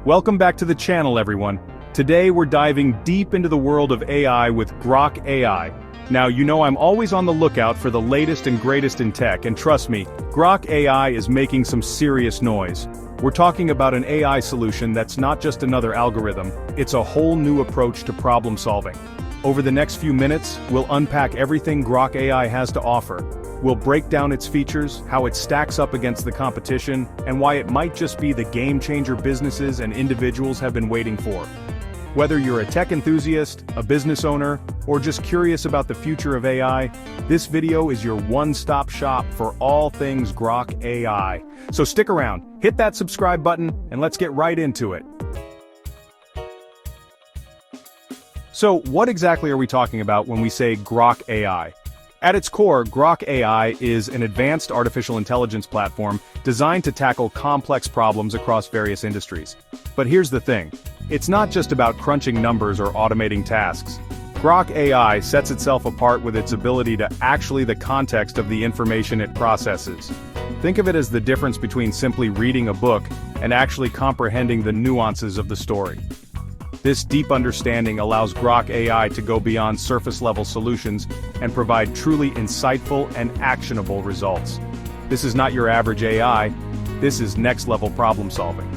Welcome back to the channel, everyone. Today we're diving deep into the world of AI with Grok AI. Now, you know I'm always on the lookout for the latest and greatest in tech, and trust me, Grok AI is making some serious noise. We're talking about an AI solution that's not just another algorithm, it's a whole new approach to problem solving. Over the next few minutes, we'll unpack everything Grok AI has to offer. We'll break down its features, how it stacks up against the competition, and why it might just be the game-changer businesses and individuals have been waiting for. Whether you're a tech enthusiast, a business owner, or just curious about the future of AI, this video is your one-stop shop for all things Grok AI. So stick around, hit that subscribe button, and let's get right into it. So what exactly are we talking about when we say Grok AI? At its core, Grok AI is an advanced artificial intelligence platform designed to tackle complex problems across various industries. But here's the thing, it's not just about crunching numbers or automating tasks. Grok AI sets itself apart with its ability to actually the context of the information it processes. Think of it as the difference between simply reading a book and actually comprehending the nuances of the story. This deep understanding allows Grok AI to go beyond surface-level solutions and provide truly insightful and actionable results. This is not your average AI, this is next-level problem-solving.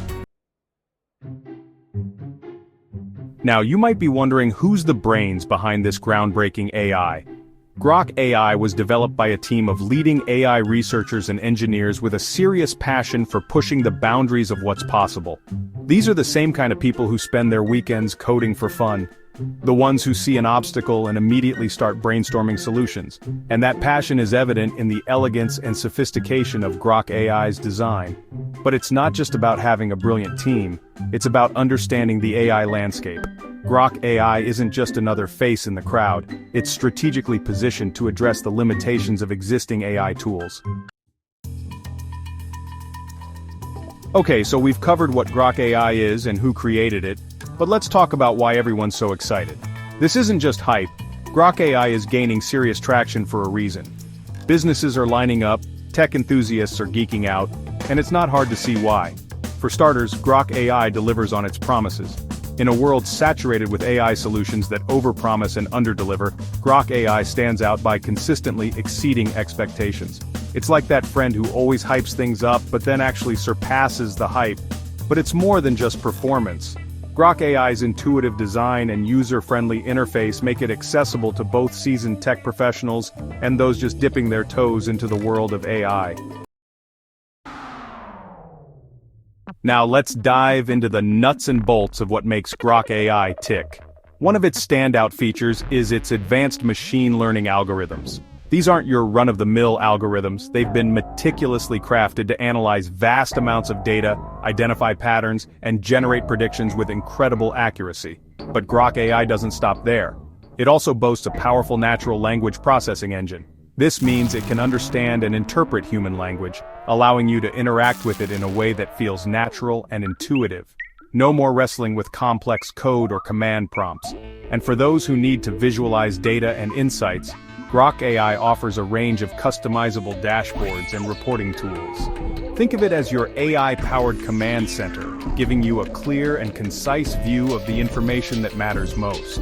Now, you might be wondering who's the brains behind this groundbreaking AI. Grok AI was developed by a team of leading AI researchers and engineers with a serious passion for pushing the boundaries of what's possible. These are the same kind of people who spend their weekends coding for fun. The ones who see an obstacle and immediately start brainstorming solutions. And that passion is evident in the elegance and sophistication of Grok AI's design. But it's not just about having a brilliant team, it's about understanding the AI landscape. Grok AI isn't just another face in the crowd, it's strategically positioned to address the limitations of existing AI tools. Okay, so we've covered what Grok AI is and who created it, but let's talk about why everyone's so excited. This isn't just hype, Grok AI is gaining serious traction for a reason. Businesses are lining up, tech enthusiasts are geeking out, and it's not hard to see why. For starters, Grok AI delivers on its promises. In a world saturated with AI solutions that overpromise and underdeliver, Grok AI stands out by consistently exceeding expectations. It's like that friend who always hypes things up but then actually surpasses the hype. But it's more than just performance. Grok AI's intuitive design and user-friendly interface make it accessible to both seasoned tech professionals and those just dipping their toes into the world of AI. Now let's dive into the nuts and bolts of what makes Grok AI tick. One of its standout features is its advanced machine learning algorithms. These aren't your run-of-the-mill algorithms, they've been meticulously crafted to analyze vast amounts of data, identify patterns, and generate predictions with incredible accuracy. But Grok AI doesn't stop there. It also boasts a powerful natural language processing engine. This means it can understand and interpret human language, allowing you to interact with it in a way that feels natural and intuitive. No more wrestling with complex code or command prompts. And for those who need to visualize data and insights, Grok AI offers a range of customizable dashboards and reporting tools. Think of it as your AI-powered command center, giving you a clear and concise view of the information that matters most.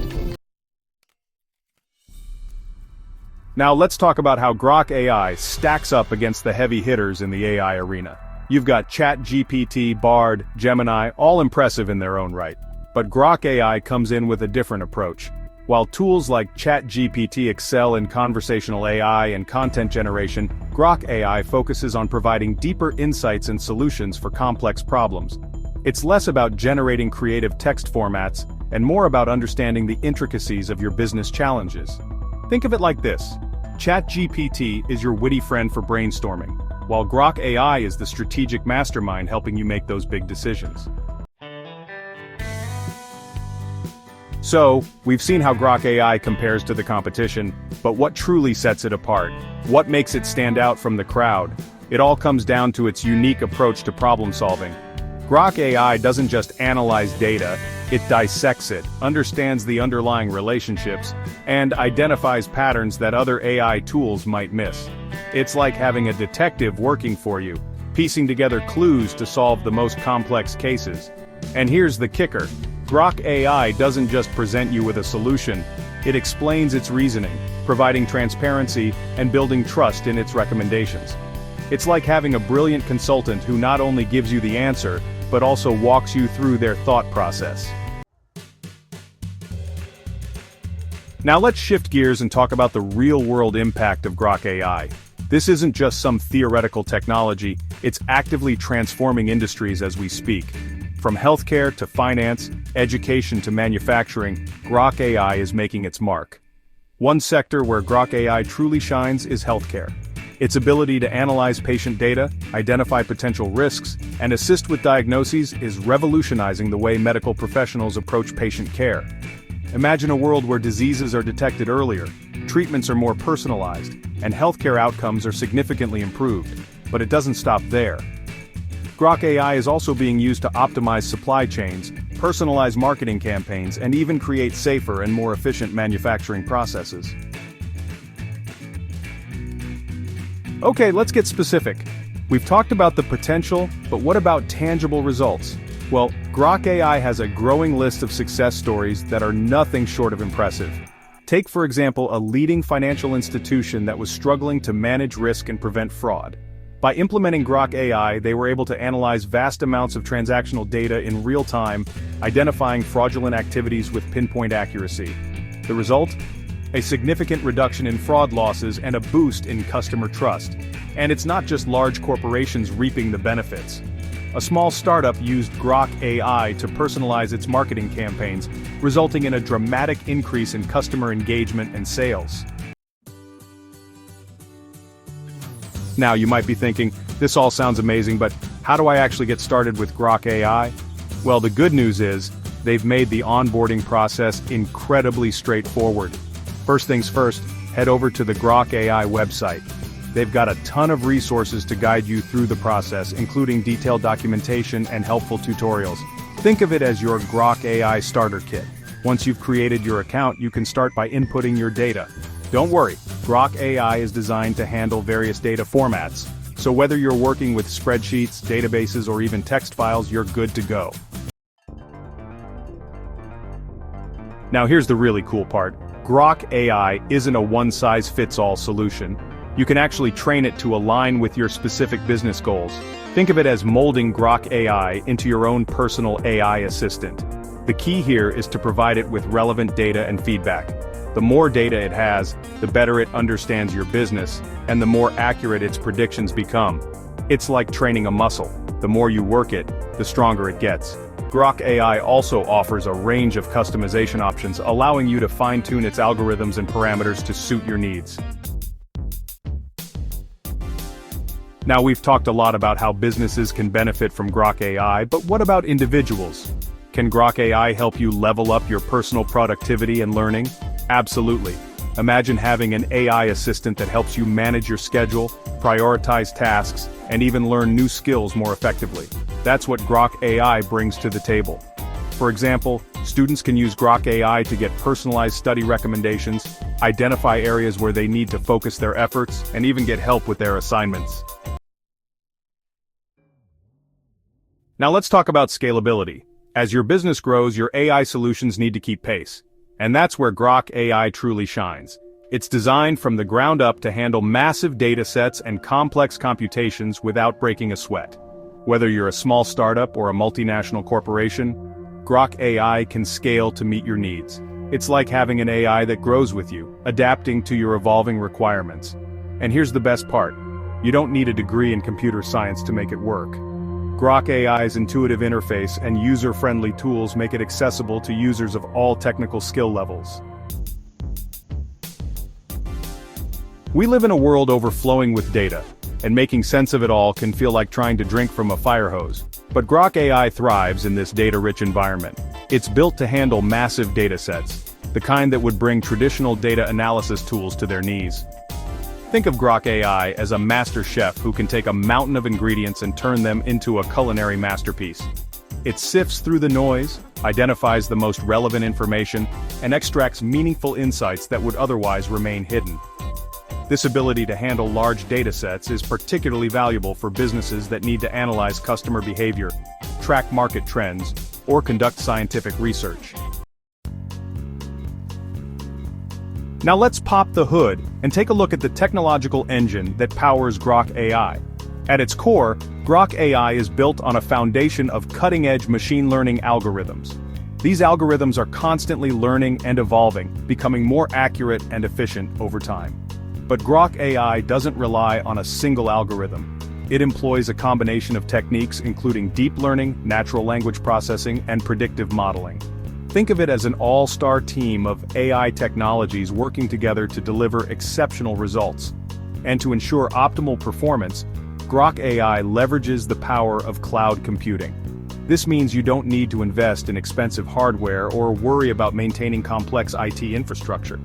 Now let's talk about how Grok AI stacks up against the heavy hitters in the AI arena. You've got ChatGPT, Bard, Gemini, all impressive in their own right. But Grok AI comes in with a different approach. While tools like ChatGPT excel in conversational AI and content generation, Grok AI focuses on providing deeper insights and solutions for complex problems. It's less about generating creative text formats, and more about understanding the intricacies of your business challenges. Think of it like this. ChatGPT is your witty friend for brainstorming, while Grok AI is the strategic mastermind helping you make those big decisions. So, we've seen how Grok AI compares to the competition, but what truly sets it apart? What makes it stand out from the crowd? It all comes down to its unique approach to problem solving. Grok AI doesn't just analyze data, it dissects it, understands the underlying relationships, and identifies patterns that other AI tools might miss. It's like having a detective working for you, piecing together clues to solve the most complex cases. And here's the kicker. Grok AI doesn't just present you with a solution, it explains its reasoning, providing transparency and building trust in its recommendations. It's like having a brilliant consultant who not only gives you the answer, but also walks you through their thought process. Now let's shift gears and talk about the real-world impact of Grok AI. This isn't just some theoretical technology, it's actively transforming industries as we speak. From healthcare to finance, education to manufacturing, Grok AI is making its mark. One sector where Grok AI truly shines is healthcare. Its ability to analyze patient data, identify potential risks, and assist with diagnoses is revolutionizing the way medical professionals approach patient care. Imagine a world where diseases are detected earlier, treatments are more personalized, and healthcare outcomes are significantly improved. But it doesn't stop there. Grok AI is also being used to optimize supply chains, personalize marketing campaigns, and even create safer and more efficient manufacturing processes. Okay, let's get specific. We've talked about the potential, but what about tangible results? Well, Grok AI has a growing list of success stories that are nothing short of impressive. Take, for example, a leading financial institution that was struggling to manage risk and prevent fraud. By implementing Grok AI, they were able to analyze vast amounts of transactional data in real time, identifying fraudulent activities with pinpoint accuracy. The result? A significant reduction in fraud losses and a boost in customer trust. And it's not just large corporations reaping the benefits. A small startup used Grok AI to personalize its marketing campaigns, resulting in a dramatic increase in customer engagement and sales. Now you might be thinking, this all sounds amazing, but how do I actually get started with Grok AI? Well, the good news is, they've made the onboarding process incredibly straightforward. First things first, head over to the Grok AI website. They've got a ton of resources to guide you through the process, including detailed documentation and helpful tutorials. Think of it as your Grok AI starter kit. Once you've created your account, you can start by inputting your data. Don't worry, Grok AI is designed to handle various data formats, so whether you're working with spreadsheets, databases, or even text files, you're good to go. Now here's the really cool part. Grok AI isn't a one-size-fits-all solution. You can actually train it to align with your specific business goals. Think of it as molding Grok AI into your own personal AI assistant. The key here is to provide it with relevant data and feedback. The more data it has, the better it understands your business, and the more accurate its predictions become. It's like training a muscle. The more you work it, the stronger it gets. Grok AI also offers a range of customization options, allowing you to fine-tune its algorithms and parameters to suit your needs. Now we've talked a lot about how businesses can benefit from Grok AI, but what about individuals? Can Grok AI help you level up your personal productivity and learning? Absolutely. Imagine having an AI assistant that helps you manage your schedule, prioritize tasks, and even learn new skills more effectively. That's what Grok AI brings to the table. For example, students can use Grok AI to get personalized study recommendations, identify areas where they need to focus their efforts, and even get help with their assignments. Now let's talk about scalability. As your business grows, your AI solutions need to keep pace. And that's where Grok AI truly shines. It's designed from the ground up to handle massive datasets and complex computations without breaking a sweat. Whether you're a small startup or a multinational corporation, Grok AI can scale to meet your needs. It's like having an AI that grows with you, adapting to your evolving requirements. And here's the best part. You don't need a degree in computer science to make it work. Grok AI's intuitive interface and user-friendly tools make it accessible to users of all technical skill levels. We live in a world overflowing with data, and making sense of it all can feel like trying to drink from a fire hose. But Grok AI thrives in this data-rich environment. It's built to handle massive datasets, the kind that would bring traditional data analysis tools to their knees. Think of Grok AI as a master chef who can take a mountain of ingredients and turn them into a culinary masterpiece. It sifts through the noise, identifies the most relevant information, and extracts meaningful insights that would otherwise remain hidden. This ability to handle large datasets is particularly valuable for businesses that need to analyze customer behavior, track market trends, or conduct scientific research. Now let's pop the hood and take a look at the technological engine that powers Grok AI. At its core, Grok AI is built on a foundation of cutting-edge machine learning algorithms. These algorithms are constantly learning and evolving, becoming more accurate and efficient over time. But Grok AI doesn't rely on a single algorithm. It employs a combination of techniques including deep learning, natural language processing, and predictive modeling. Think of it as an all-star team of AI technologies working together to deliver exceptional results. And to ensure optimal performance, Grok AI leverages the power of cloud computing. This means you don't need to invest in expensive hardware or worry about maintaining complex IT infrastructure.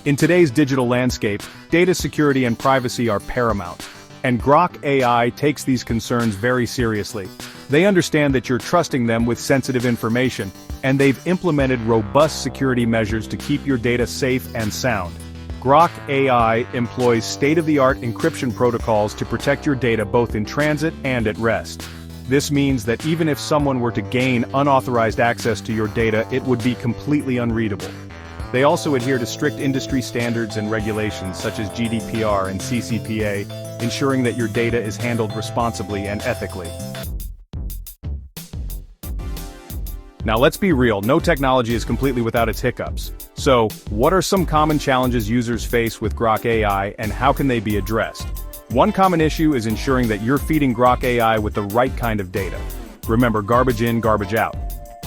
In today's digital landscape, data security and privacy are paramount. And Grok AI takes these concerns very seriously. They understand that you're trusting them with sensitive information, and they've implemented robust security measures to keep your data safe and sound. Grok AI employs state-of-the-art encryption protocols to protect your data both in transit and at rest. This means that even if someone were to gain unauthorized access to your data, it would be completely unreadable. They also adhere to strict industry standards and regulations such as GDPR and CCPA, ensuring that your data is handled responsibly and ethically. Now let's be real, no technology is completely without its hiccups. So, what are some common challenges users face with Grok AI and how can they be addressed? One common issue is ensuring that you're feeding Grok AI with the right kind of data. Remember, garbage in, garbage out.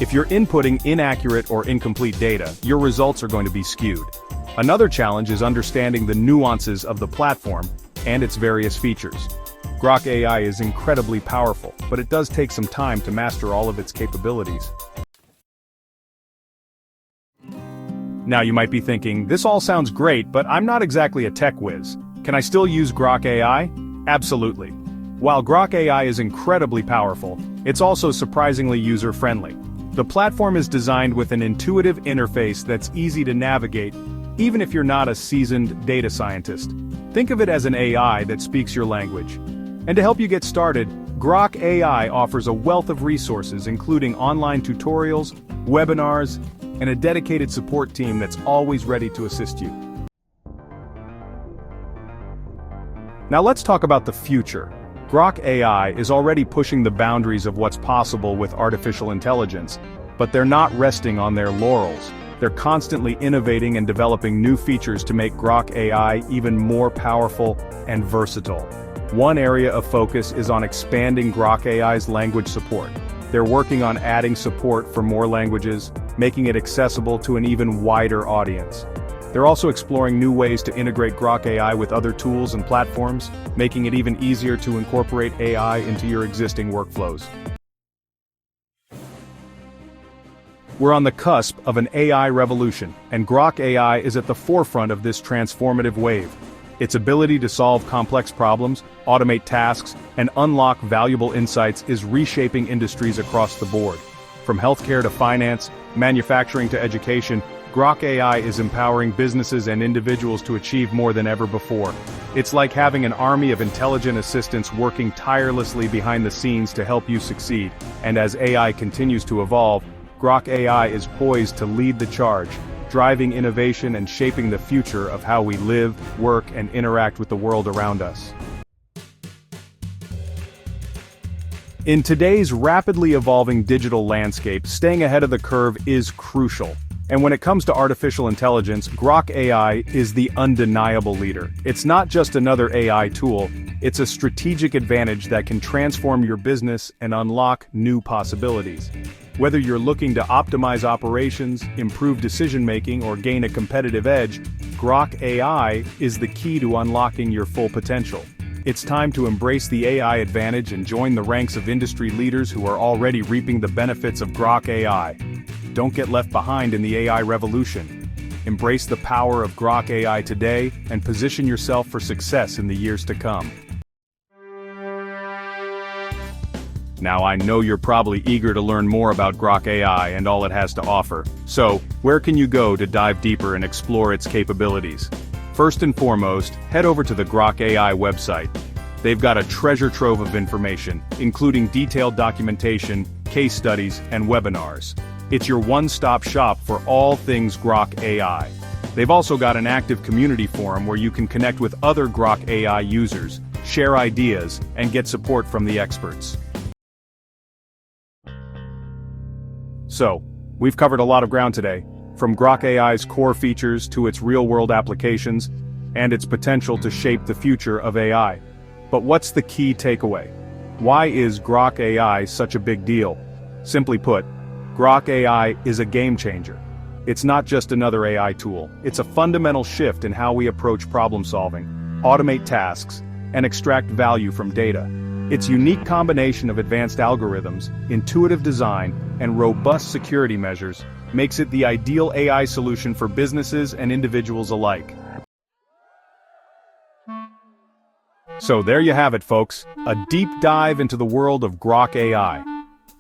If you're inputting inaccurate or incomplete data, your results are going to be skewed. Another challenge is understanding the nuances of the platform and its various features. Grok AI is incredibly powerful, but it does take some time to master all of its capabilities. Now you might be thinking, this all sounds great, but I'm not exactly a tech whiz. Can I still use Grok AI? Absolutely. While Grok AI is incredibly powerful, it's also surprisingly user-friendly. The platform is designed with an intuitive interface that's easy to navigate, even if you're not a seasoned data scientist. Think of it as an AI that speaks your language. And to help you get started, Grok AI offers a wealth of resources including online tutorials, webinars, and a dedicated support team that's always ready to assist you. Now let's talk about the future. Grok AI is already pushing the boundaries of what's possible with artificial intelligence, but they're not resting on their laurels. They're constantly innovating and developing new features to make Grok AI even more powerful and versatile. One area of focus is on expanding Grok AI's language support. They're working on adding support for more languages, making it accessible to an even wider audience. They're also exploring new ways to integrate Grok AI with other tools and platforms, making it even easier to incorporate AI into your existing workflows. We're on the cusp of an AI revolution, and Grok AI is at the forefront of this transformative wave. Its ability to solve complex problems, automate tasks, and unlock valuable insights is reshaping industries across the board. From healthcare to finance, manufacturing to education, Grok AI is empowering businesses and individuals to achieve more than ever before. It's like having an army of intelligent assistants working tirelessly behind the scenes to help you succeed. And as AI continues to evolve, Grok AI is poised to lead the charge, driving innovation and shaping the future of how we live, work, and interact with the world around us. In today's rapidly evolving digital landscape, staying ahead of the curve is crucial. And when it comes to artificial intelligence, Grok AI is the undeniable leader. It's not just another AI tool, it's a strategic advantage that can transform your business and unlock new possibilities. Whether you're looking to optimize operations, improve decision-making, or gain a competitive edge, Grok AI is the key to unlocking your full potential. It's time to embrace the AI advantage and join the ranks of industry leaders who are already reaping the benefits of Grok AI. Don't get left behind in the AI revolution. Embrace the power of Grok AI today and position yourself for success in the years to come. Now I know you're probably eager to learn more about Grok AI and all it has to offer. So, where can you go to dive deeper and explore its capabilities? First and foremost, head over to the Grok AI website. They've got a treasure trove of information, including detailed documentation, case studies, and webinars. It's your one-stop shop for all things Grok AI. They've also got an active community forum where you can connect with other Grok AI users, share ideas, and get support from the experts. So, we've covered a lot of ground today, from Grok AI's core features to its real-world applications, and its potential to shape the future of AI. But what's the key takeaway? Why is Grok AI such a big deal? Simply put, Grok AI is a game changer. It's not just another AI tool, it's a fundamental shift in how we approach problem solving, automate tasks, and extract value from data. Its unique combination of advanced algorithms, intuitive design, and robust security measures makes it the ideal AI solution for businesses and individuals alike. So there you have it, folks, a deep dive into the world of Grok AI.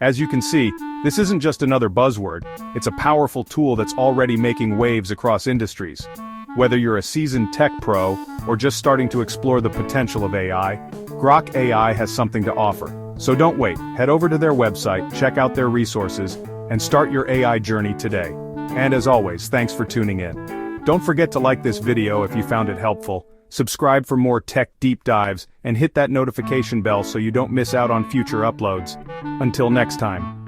As you can see, this isn't just another buzzword, it's a powerful tool that's already making waves across industries. Whether you're a seasoned tech pro, or just starting to explore the potential of AI, Grok AI has something to offer. So don't wait, head over to their website, check out their resources, and start your AI journey today. And as always, thanks for tuning in. Don't forget to like this video if you found it helpful, subscribe for more tech deep dives, and hit that notification bell so you don't miss out on future uploads. Until next time.